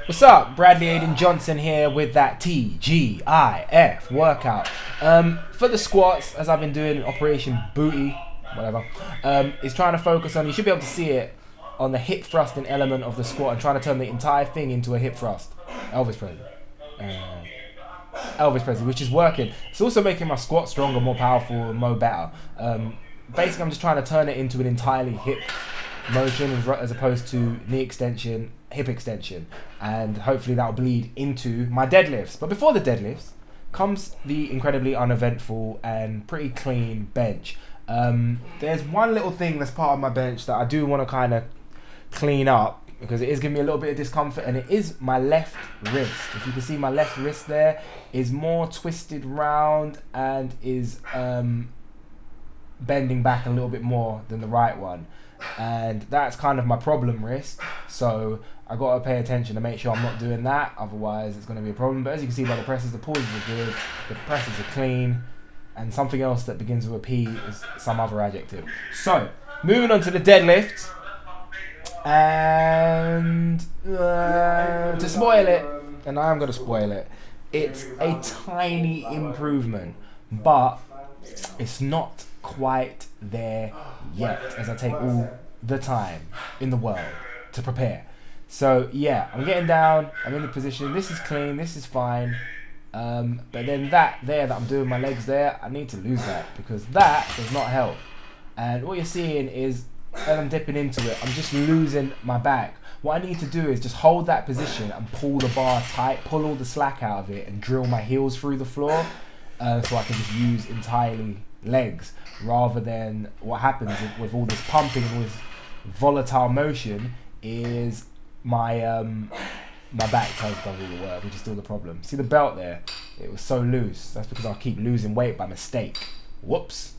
What's up? Bradley Aidan Johnson here with that TGIF workout. For the squats, as I've been doing Operation Booty, whatever, is trying to focus on, you should be able to see it, on the hip thrusting element of the squat and trying to turn the entire thing into a hip thrust. Elvis Presley, which is working. It's also making my squat stronger, more powerful, and more better. Basically, I'm just trying to turn it into an entirely hip motion as opposed to knee extension, hip extension, and hopefully that will bleed into my deadlifts. But before the deadlifts comes the incredibly uneventful and pretty clean bench. There's one little thing that's part of my bench that I do want to kind of clean up because it is giving me a little bit of discomfort, and it is my left wrist. If you can see, my left wrist there is more twisted round and is bending back a little bit more than the right one, and that's kind of my problem wrist. So I got to pay attention to make sure I'm not doing that, otherwise it's going to be a problem. But as you can see by the presses, the pauses are good, the presses are clean, and something else that begins with a P is some other adjective. So moving on to the deadlift, and to spoil it, and I am going to spoil it, it's a tiny improvement, but it's not quite there yet, as I take all the time in the world to prepare. So yeah, I'm getting down, I'm in the position, this is clean, this is fine, but then that I'm doing my legs there, I need to lose that, because that does not help. And what you're seeing is, as I'm dipping into it, I'm just losing my back. What I need to do is just hold that position and pull the bar tight, pull all the slack out of it, and drill my heels through the floor, so I can just use entirely legs, rather than what happens with all this pumping and all this volatile motion is my my back does all the work, which is still the problem. See the belt there? It was so loose. That's because I keep losing weight by mistake. Whoops.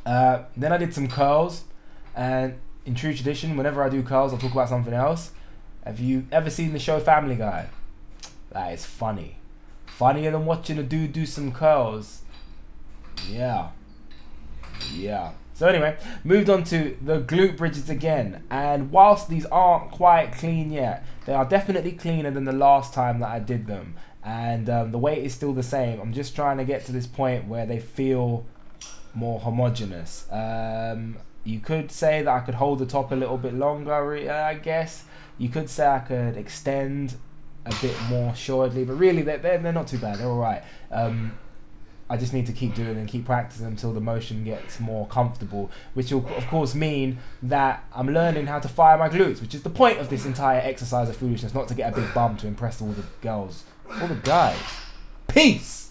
Then I did some curls, and in true tradition, whenever I do curls, I'll talk about something else. Have you ever seen the show Family Guy? That is funny. Funnier than watching a dude do some curls. Yeah. So anyway, moved on to the glute bridges again, and whilst these aren't quite clean yet, they are definitely cleaner than the last time that I did them, and the weight is still the same. I'm just trying to get to this point where they feel more homogeneous. You could say that I could hold the top a little bit longer, I guess. You could say I could extend a bit more shortly, but really they're not too bad, they're alright. I just need to keep doing and keep practicing until the motion gets more comfortable, which will of course mean that I'm learning how to fire my glutes, which is the point of this entire exercise of foolishness, not to get a big bum to impress all the girls, all the guys. Peace!